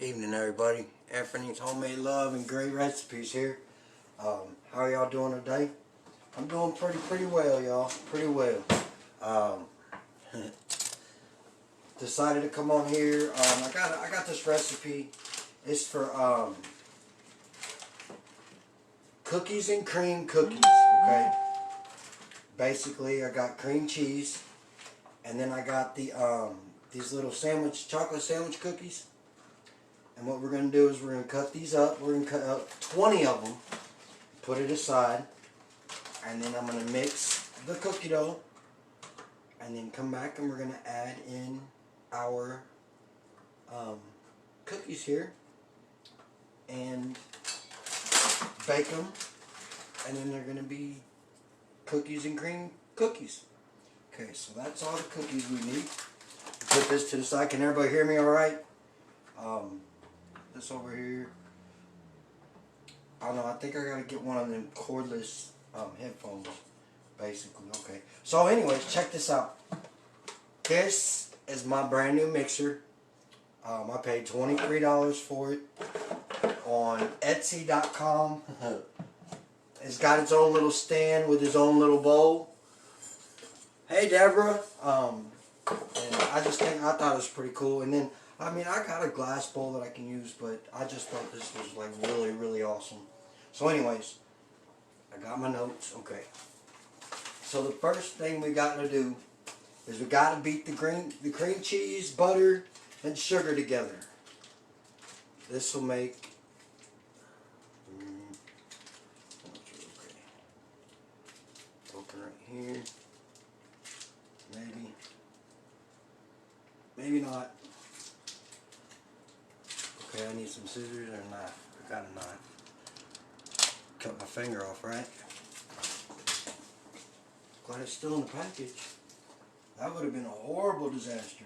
Evening, everybody. Anthony's Homemade Love and Great Recipes here. How are y'all doing today? I'm doing pretty well, y'all. Pretty well. Um, decided to come on here. I got this recipe. It's for cookies and cream cookies. Okay. Basically, I got cream cheese, and then I got the these little chocolate sandwich cookies. And what we're going to do is we're going to cut these up. We're going to cut up 20 of them, put it aside, and then I'm going to mix the cookie dough, and then come back and we're going to add in our cookies here, and bake them, and then they're going to be cookies and cream cookies. Okay, so that's all the cookies we need. Put this to the side. Can everybody hear me all right? This over here, I don't know, I think I gotta get one of them cordless headphones, basically. Okay, so anyways, check this out. This is my brand new mixer. I paid $23 for it on Etsy.com. It's got its own little stand with its own little bowl. Hey, Deborah. And I thought it was pretty cool. And then, I mean, I got a glass bowl that I can use, but I just thought this was like really awesome. So anyways, I got my notes. Okay. So the first thing we got to do is we got to beat the cream cheese, butter, and sugar together. This will make okay. Open right here. Maybe not. Okay, I need some scissors or a knife. I got a knife. Cut my finger off, right? Glad it's still in the package. That would have been a horrible disaster.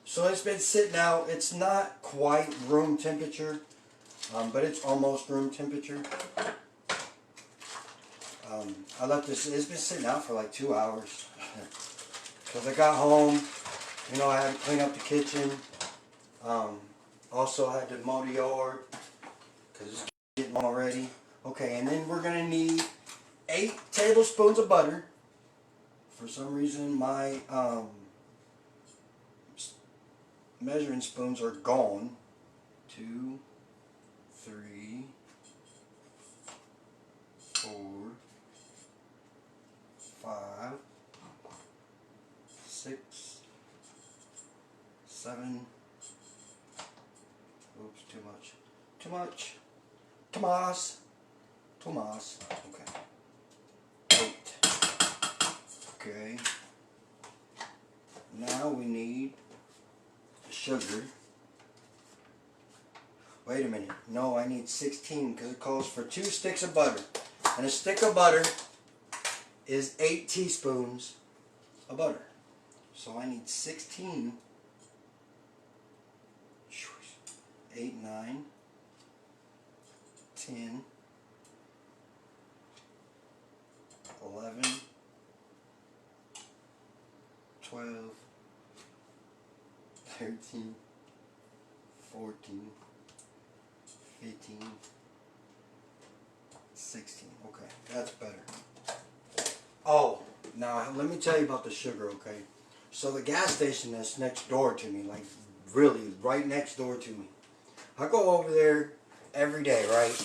So it's been sitting out. It's not quite room temperature, but it's almost room temperature. I left this, it's been sitting out for like 2 hours. Because I got home, you know, I had to clean up the kitchen. Also, I had to mow the yard because it's getting already. Okay, and then we're going to need 8 tablespoons of butter. For some reason, my measuring spoons are gone. 2, 3, 4, 5, 6, 7. Oops, too much. Too much. Tomas. Okay. 8. Okay. Now we need sugar. Wait a minute. No, I need 16 because it calls for 2 sticks of butter. And a stick of butter is 8 teaspoons of butter. So I need 16. 8, 9, 10, 11, 12, 13, 14, 15, 16. Okay, that's better. Oh, now let me tell you about the sugar, okay? So the gas station that's next door to me, like really right next door to me, I go over there every day, right?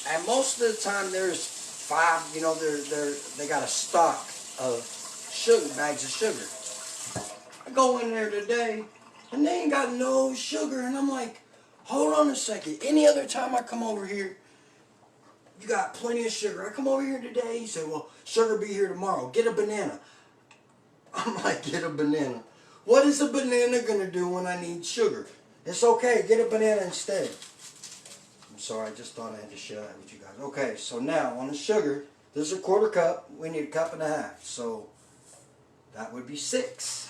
And most of the time there's 5, you know, they got a stock of sugar, bags of sugar. I go in there today and they ain't got no sugar, and I'm like, hold on a second. Any other time I come over here, you got plenty of sugar. I come over here today, he said, well, sugar be here tomorrow. Get a banana. I'm like, get a banana. What is a banana gonna do when I need sugar? It's okay, get a banana instead. I'm sorry, I just thought I had to share that with you guys. Okay, so now on the sugar, this is a 1/4 cup. We need 1.5 cups. So that would be 6.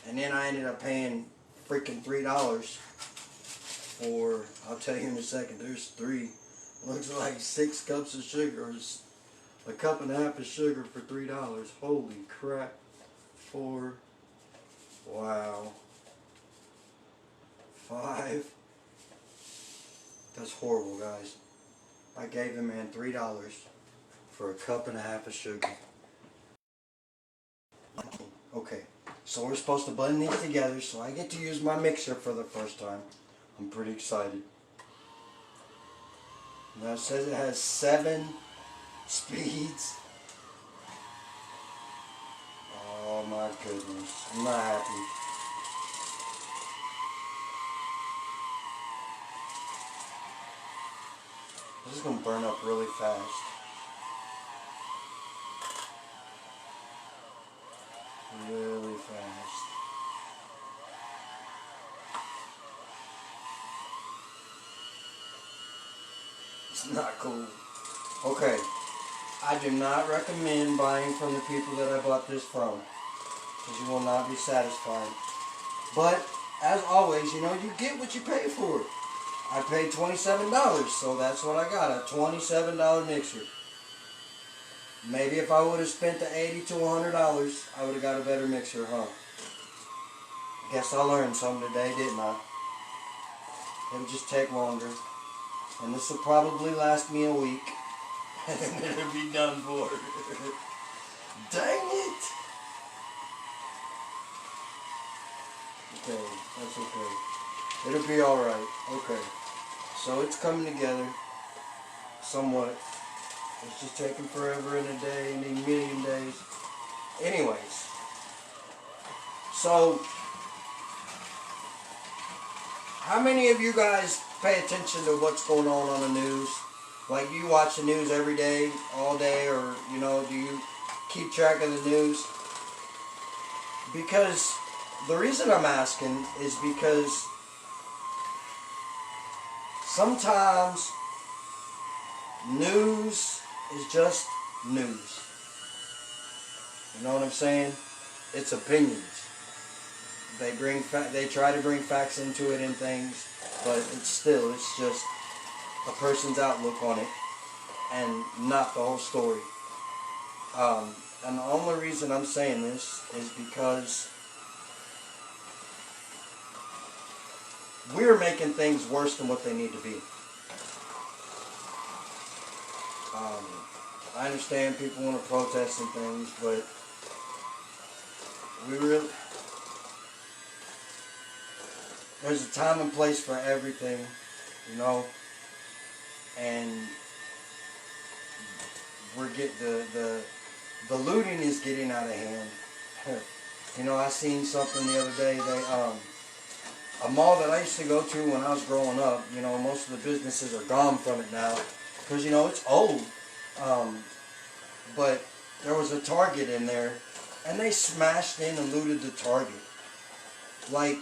And then I ended up paying freaking $3 for, I'll tell you in a second, there's 3. Looks like 6 cups of sugar. It's a 1.5 cups of sugar for $3. Holy crap. 4. Wow. That's horrible, guys. I gave the man $3 for a cup and a half of sugar. Okay, so we're supposed to blend these together, so I get to use my mixer for the first time. I'm pretty excited. Now it says it has 7 speeds. Oh my goodness, I'm not happy. This is going to burn up really fast. Really fast. It's not cool. Okay, I do not recommend buying from the people that I bought this from, because you will not be satisfied. But, as always, you know, you get what you pay for. I paid $27, so that's what I got, a $27 mixer. Maybe if I would have spent the $80 to $100, I would have got a better mixer, huh? Guess I learned something today, didn't I? It would just take longer. And this will probably last me a week. And then it'll be done for. Dang it! Okay, that's okay. It'll be alright. Okay. So it's coming together. Somewhat. It's just taking forever in a day, in a million days. Anyways. So, how many of you guys pay attention to what's going on the news? Like, do you watch the news every day, all day, or, you know, do you keep track of the news? Because the reason I'm asking is because sometimes news is just news. You know what I'm saying? It's opinions. They try to bring facts into it and things, but it's just a person's outlook on it and not the whole story. And the only reason I'm saying this is because we're making things worse than what they need to be. I understand people want to protest and things, but there's a time and place for everything, you know, and the looting is getting out of hand. You know, I seen something the other day. A mall that I used to go to when I was growing up, you know, most of the businesses are gone from it now because, you know, it's old. But there was a Target in there, and they smashed in and looted the Target. Like,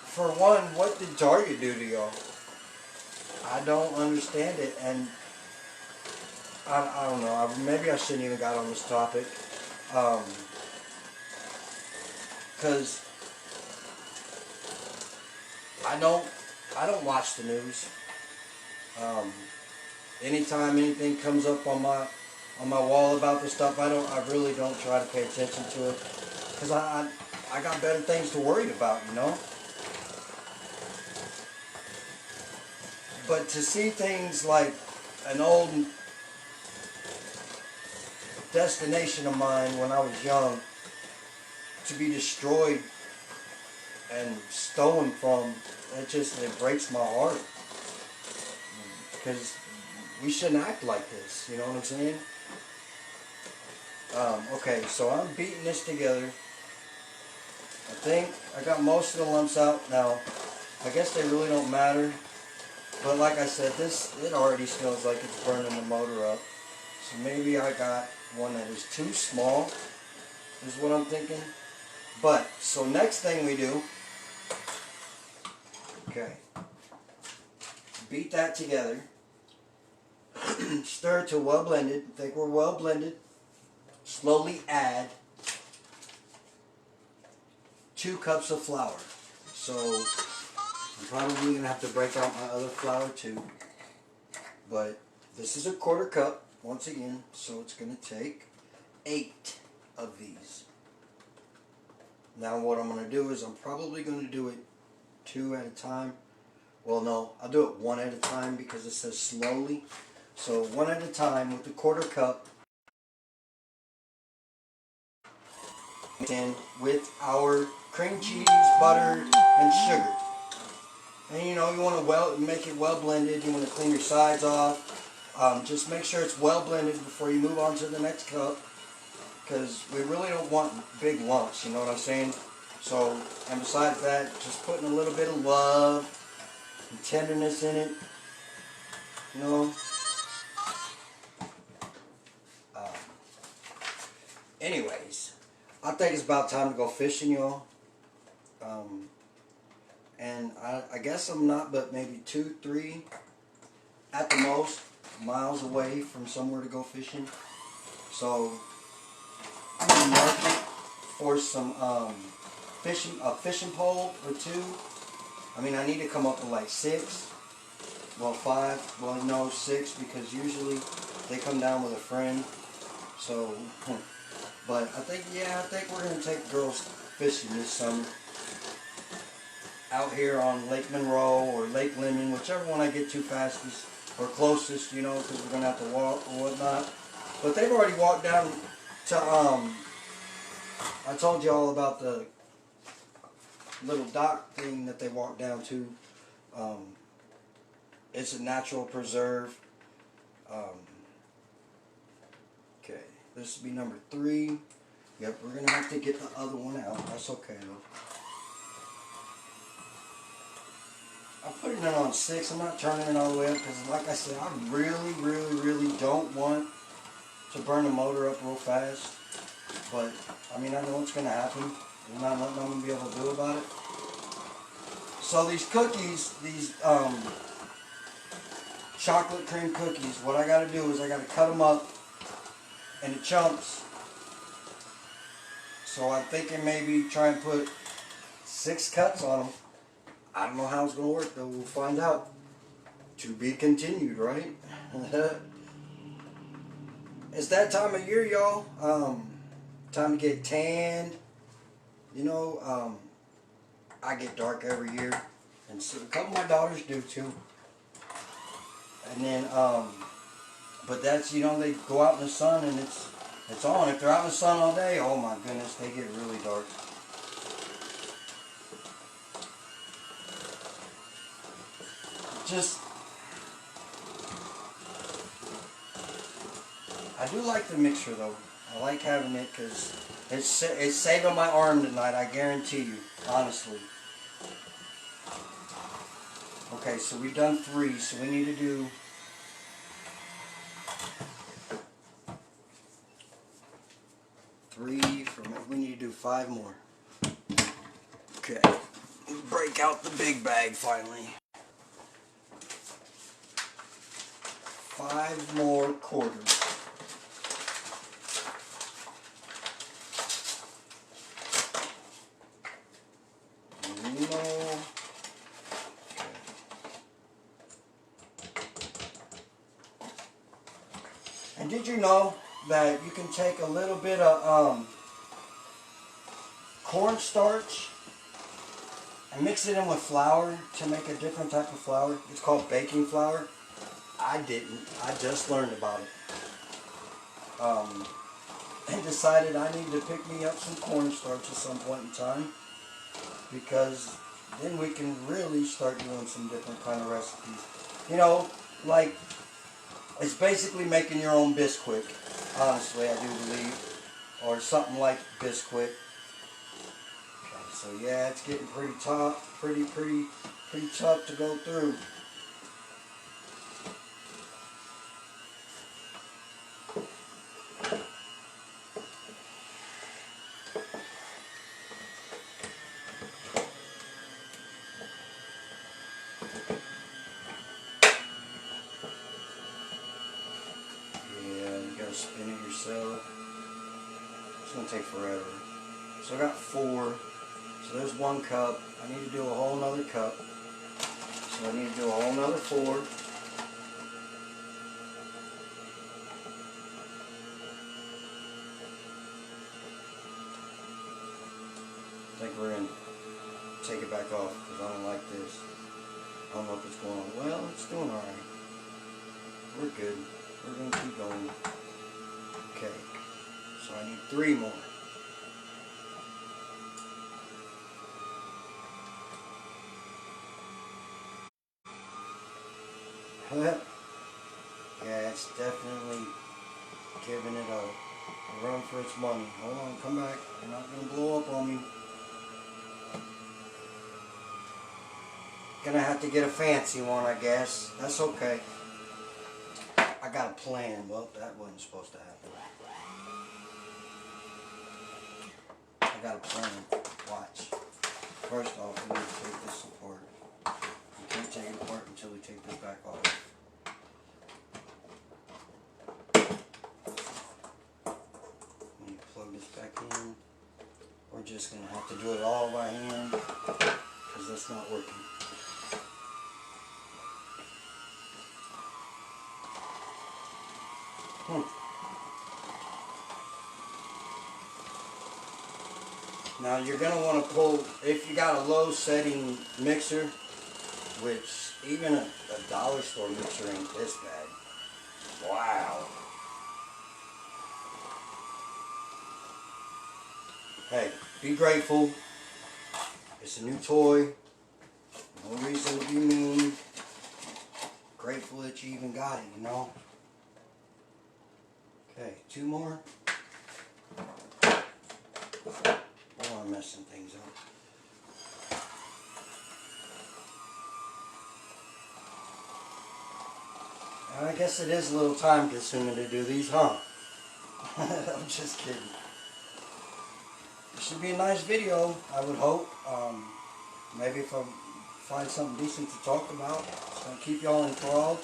for one, what did Target do to y'all? I don't understand it, and I don't know. Maybe I shouldn't even got on this topic, because I don't watch the news. Anytime anything comes up on my wall about this stuff, I really don't try to pay attention to it, because I got better things to worry about, you know. But to see things like an old destination of mine when I was young to be destroyed and stolen from, it breaks my heart, because we shouldn't act like this, you know what I'm saying? Okay, so I'm beating this together. I think I got most of the lumps out now. I guess they really don't matter, but like I said, it already smells like it's burning the motor up. So maybe I got one that is too small, is what I'm thinking. But, so next thing we do, okay, beat that together. Stir till well blended. I think we're well blended. Slowly add 2 cups of flour. So I'm probably going to have to break out my other flour too. But this is a 1/4 cup, once again, so it's going to take 8 of these. Now what I'm going to do is I'm probably going to do it 2 at a time, Well, no, I'll do it one at a time because it says slowly. So one at a time with the quarter cup. In with our cream cheese, butter, and sugar. And you know, you want to make it well blended. You want to clean your sides off. Just make sure it's well blended before you move on to the next cup, because we really don't want big lumps, you know what I'm saying? So, and besides that, just putting a little bit of love and tenderness in it, you know. Uh, Anyways, I think it's about time to go fishing, y'all. And I guess I'm not but maybe 2, 3 at the most miles away from somewhere to go fishing. So I'm gonna market for some a fishing pole or 2. I mean, I need to come up with like 6, well 5, well no 6, because usually they come down with a friend. So, but I think we're gonna take girls fishing this summer out here on Lake Monroe or Lake Lemon, whichever one I get to fastest or closest, you know, because we're gonna have to walk or whatnot. But they've already walked down to I told you all about the little dock thing that they walked down to. It's a natural preserve. Okay, this will be number 3. Yep, we're gonna have to get the other one out. That's okay though. I'm putting it on 6. I'm not turning it all the way up because, like I said, I really don't want to burn the motor up real fast. But I mean, I know what's gonna happen. There's not nothing I'm gonna be able to do about it. So these cookies, these chocolate cream cookies, what I gotta do is I gotta cut them up into chunks. So I'm thinking maybe try and put 6 cuts on them. I don't know how it's gonna work though. We'll find out. To be continued, right? It's that time of year, y'all. Time to get tanned. You know, I get dark every year, and so a couple of my daughters do too. And then, but that's, you know, they go out in the sun and it's on. If they're out in the sun all day, oh my goodness, they get really dark. Just, I do like the mixture though. I like having it because it's saving my arm tonight, I guarantee you, honestly. Okay, so we've done 3, so we need to do 3 from it. We need to do 5 more. Okay, break out the big bag finally. 5 more quarters. And did you know that you can take a little bit of cornstarch and mix it in with flour to make a different type of flour? It's called baking flour. I didn't. I just learned about it. And decided I need to pick me up some cornstarch at some point in time, because then we can really start doing some different kind of recipes. You know, like, it's basically making your own Bisquick. Honestly, I do believe. Or something like Bisquick. Okay, so yeah, it's getting pretty tough, pretty tough to go through. Spin it yourself. It's going to take forever. So I got 4. So there's 1 cup. I need to do a whole nother cup. So I need to do a whole nother 4. I think we're going to take it back off because I don't like this. don't know if it's going on well. It's doing alright. We're good. We're going to keep going. Okay. So I need 3 more. Yeah, it's definitely giving it a run for its money. Hold on, come back. You're not going to blow up on me. Gonna have to get a fancy one, I guess. That's okay. I got a plan. Well, that wasn't supposed to happen. I got a plan. Watch. First off, we need to take this apart. You can't take it apart until we take this back off. When you plug this back in, we're just gonna have to do it all by hand because that's not working. Now you're going to want to pull, if you got a low setting mixer, which even a dollar store mixer ain't this bad. Wow. Hey, be grateful. It's a new toy. No reason to be mean. Grateful that you even got it, you know. Okay, 2 more. Oh, I'm messing things up. I guess it is a little time consuming to do these, huh? I'm just kidding. It should be a nice video, I would hope. Maybe if I find something decent to talk about, it's going to keep y'all enthralled.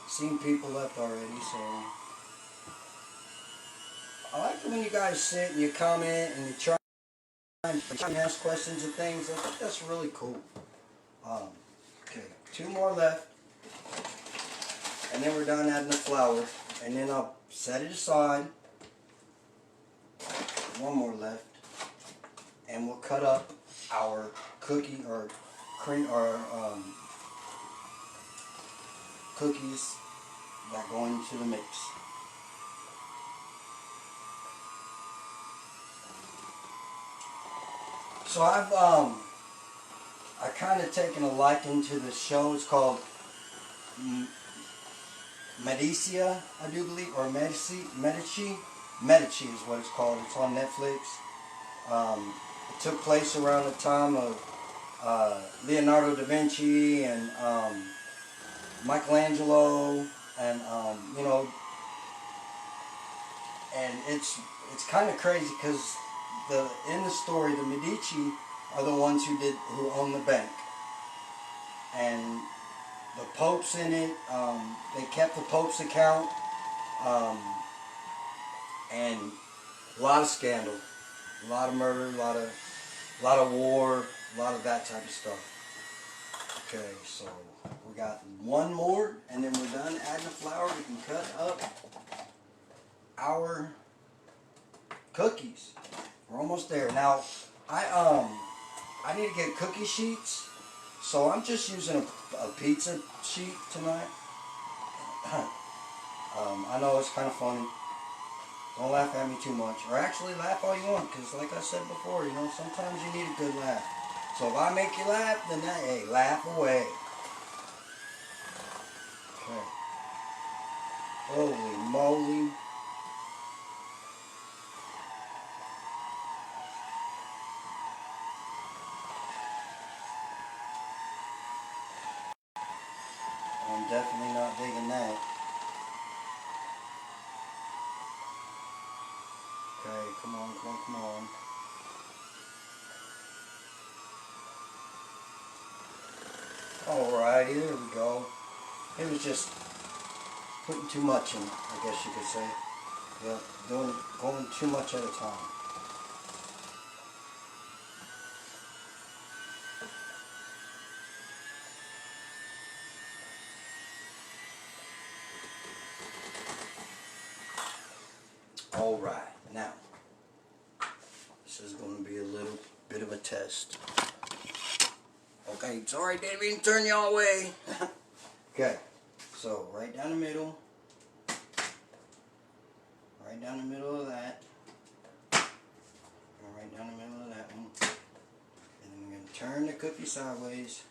Seen people left already, so... I like it when you guys sit and you comment and you try and ask questions and things. I think that's really cool. Okay, 2 more left. And then we're done adding the flour. And then I'll set it aside. 1 more left. And we'll cut up our cookie or cream or cookies that go into the mix. So I kind of taken a liking to this show. It's called Medicia, I do believe, or Medici is what it's called. It's on Netflix. It took place around the time of Leonardo da Vinci and Michelangelo, and you know, and it's kind of crazy because in the story, the Medici are the ones who own the bank, and the Pope's in it. They kept the Pope's account, and a lot of scandal, a lot of murder, a lot of war, a lot of that type of stuff. Okay, so we got 1 more, and then we're done adding the flour. We can cut up our cookies. We're almost there. Now, I need to get cookie sheets, so I'm just using a pizza sheet tonight. I know it's kind of funny. Don't laugh at me too much, or actually laugh all you want, because like I said before, you know, sometimes you need a good laugh. So if I make you laugh, then hey, laugh away. Okay. Holy moly. I'm definitely not digging that. Okay, come on, come on, come on. Alrighty, there we go. It was just putting too much in, I guess you could say. Yep, going too much at a time. Alright, now, this is going to be a little bit of a test. Okay, sorry, didn't mean to turn y'all away. Okay, so right down the middle. Right down the middle of that. And right down the middle of that one. And then we're going to turn the cookie sideways.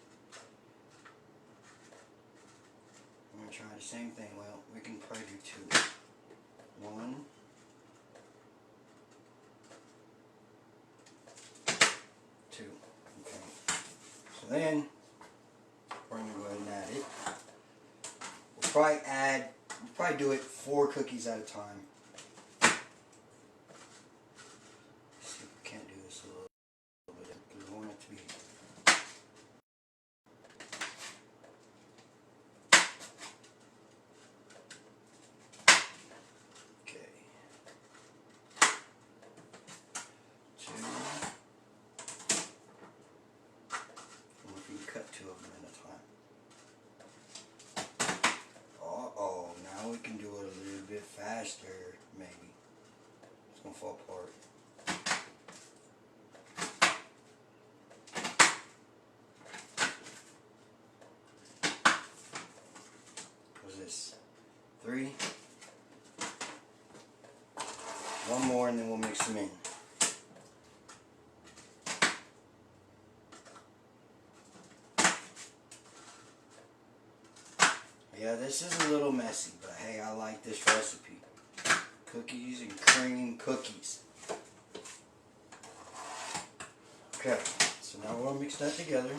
I'm going to try the same thing. Well, we can probably do two. One. Two. Okay. So then, we're going to go ahead and add it. We'll probably do it 4 cookies at a time. Let's see if we can't do this a little bit, because we want it to be. Okay. 2. And if you cut 2 of them at a time. Uh-oh, now we can do it a little bit faster, maybe. It's gonna fall apart. What's this? 3. 1 more and then we'll mix them in. Yeah, this is a little messy, but hey, I like this recipe. Cookies and cream cookies. Okay, so now we're going to mix that together.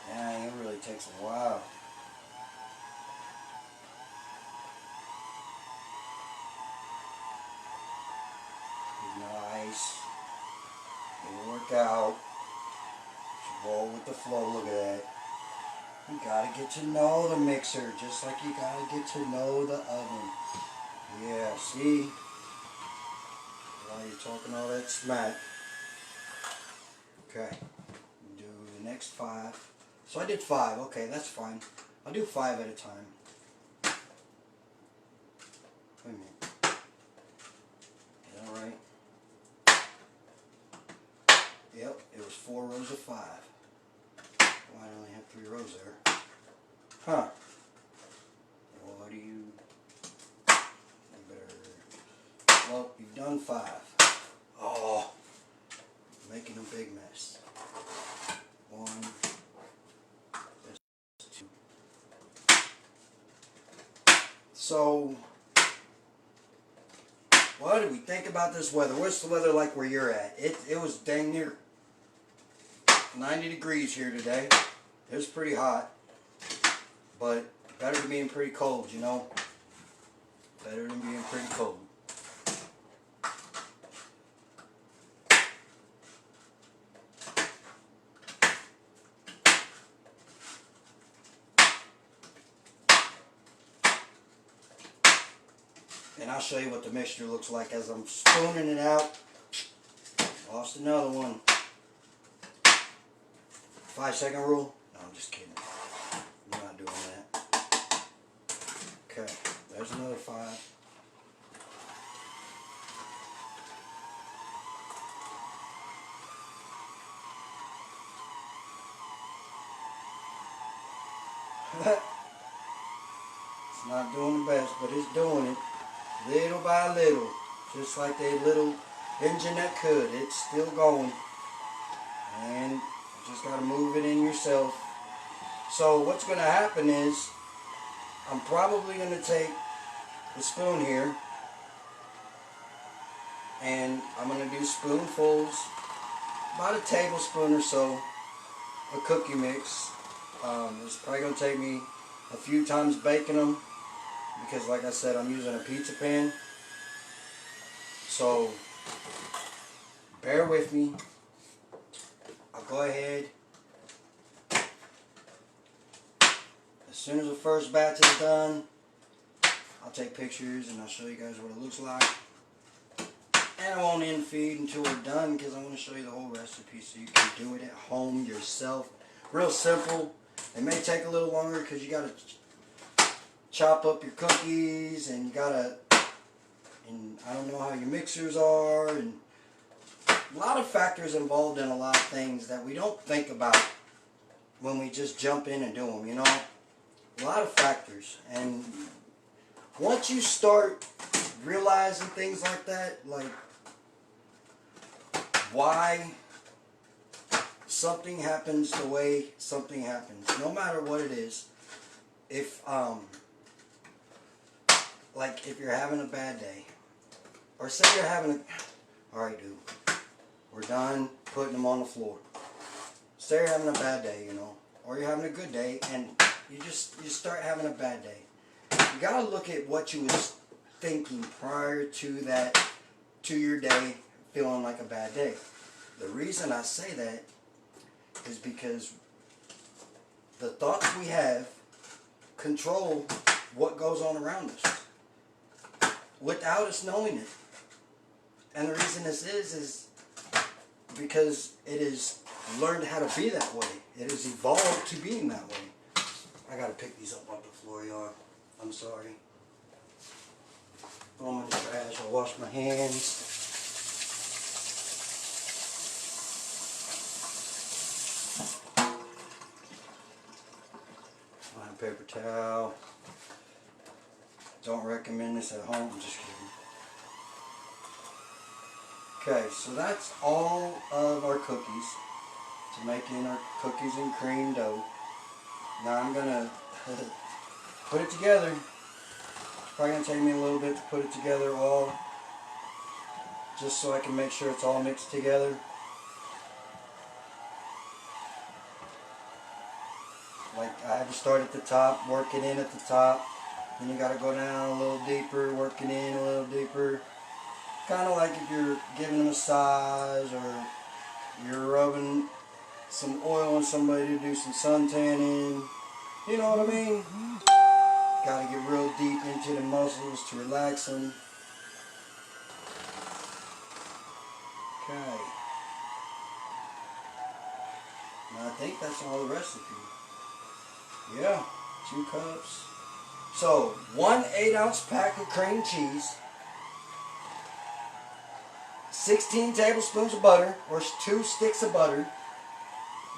Yeah, it really takes a while. Nice. It'll work out. Just roll with the flow. Look at that. You gotta get to know the mixer, just like you gotta get to know the oven. Yeah, see? While you're talking all that smack. Okay. Do the next 5. So I did 5. Okay, that's fine. I'll do 5 at a time. Wait a minute. Is that alright? Yep, it was 4 rows of 5. Well, I only have 3 rows there. Huh. What do you... Well, you've done 5. Oh, making a big mess. 1, 2. So, what do we think about this weather? What's the weather like where you're at? It was dang near 90 degrees here today. It was pretty hot, but better than being pretty cold, you know? Better than being pretty cold. And I'll show you what the mixture looks like as I'm spooning it out. Lost another one. 5-second rule? No, I'm just kidding. I'm not doing that. Okay, there's another 5. It's not doing the best, but it's doing it. Little by little. Just like that little engine that could. It's still going. And you just got to move it in yourself. So what's going to happen is I'm probably going to take the spoon here and I'm going to do spoonfuls, about a tablespoon or so of cookie mix. It's probably going to take me a few times baking them because, like I said, I'm using a pizza pan. So bear with me. I'll go ahead. As soon as the first batch is done, I'll take pictures and I'll show you guys what it looks like. And I won't end feed until we're done because I want to show you the whole recipe so you can do it at home yourself. Real simple. It may take a little longer because you got to chop up your cookies and you got to and I don't know how your mixers are, and a lot of factors involved in a lot of things that we don't think about when we just jump in and do them, you know? A lot of factors. And once you start realizing things like that, like why something happens the way something happens, no matter what it is, if like if you're having a bad day, or say you're having a, alright dude, we're done putting them on the floor. Say you're having a bad day, you know, or you're having a good day, and you start having a bad day. You gotta look at what you was thinking prior to that, to your day feeling like a bad day. The reason I say that is because the thoughts we have control what goes on around us without us knowing it. And the reason this is because it is learned how to be that way. It has evolved to being that way. I gotta pick these up off the floor, y'all. I'm sorry. Throw them in the trash. I'll wash my hands. My paper towel. Don't recommend this at home. I'm just kidding. Okay, so that's all of our cookies to make in our cookies and cream dough. Now I'm gonna put it together. It's probably gonna take me a little bit to put it together all, just so I can make sure it's all mixed together. Like I have to start at the top, work it in at the top, then you gotta go down a little deeper, work it in a little deeper. Kind of like if you're giving a massage, or you're rubbing some oil on somebody to do some sun tanning. You know what I mean? Gotta get real deep into the muscles to relax them. Okay. Now I think that's all the recipe. Yeah, 2 cups. So, 1 8-ounce pack of cream cheese, 16 tablespoons of butter, or 2 sticks of butter,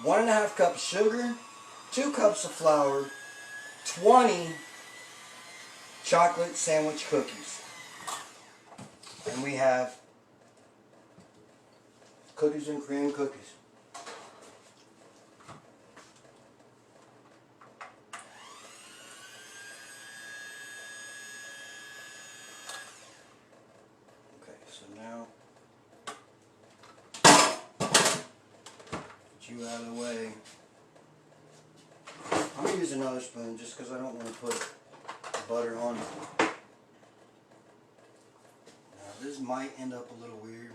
1.5 cups of sugar, 2 cups of flour, 20 chocolate sandwich cookies. And we have cookies and cream cookies. Okay, so now put you out of the way. I'm going to use another spoon just because I don't want to put butter on it. Now this might end up a little weird.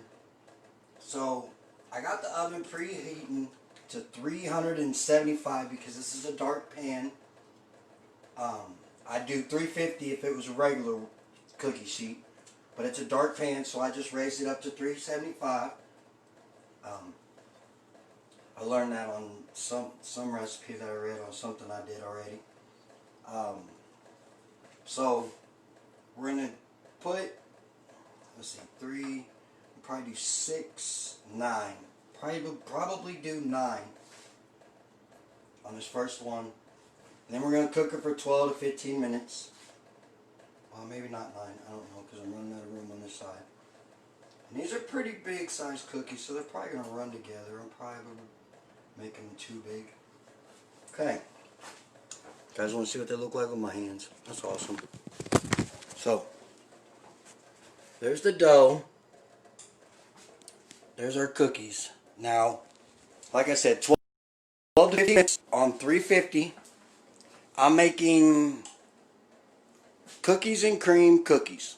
So I got the oven preheating to 375 because this is a dark pan. I'd do 350 if it was a regular cookie sheet, but it's a dark pan, so I just raised it up to 375. I learned that on some recipe that I read on something I did already. So we're gonna put, let's see, 3, we'll probably do 6, 9. Probably do 9 on this first one. And then we're gonna cook it for 12 to 15 minutes. Well, maybe not 9. I don't know, because I'm running out of room on this side. And these are pretty big sized cookies, so they're probably gonna run together. I'm probably gonna make them too big. Okay. You guys want to see what they look like with my hands? That's awesome. So, there's the dough. There's our cookies. Now, like I said, 12 to 15 minutes on 350. I'm making cookies and cream cookies.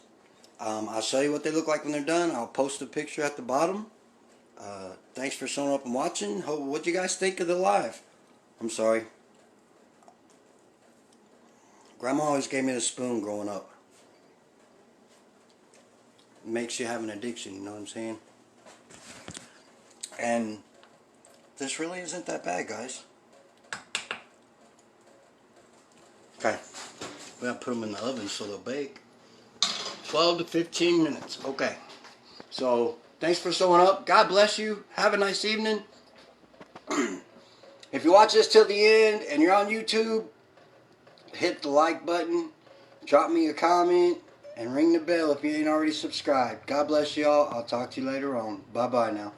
I'll show you what they look like when they're done. I'll post a picture at the bottom. Thanks for showing up and watching. What do you guys think of the live? I'm sorry. Grandma always gave me the spoon growing up. It makes you have an addiction, you know what I'm saying? And this really isn't that bad, guys. Okay. We gotta put them in the oven so they'll bake. 12 to 15 minutes. Okay. So, thanks for showing up. God bless you. Have a nice evening. If you watch this till the end and you're on YouTube, hit the like button, drop me a comment, and ring the bell if you ain't already subscribed. God bless y'all. I'll talk to you later on. Bye-bye now.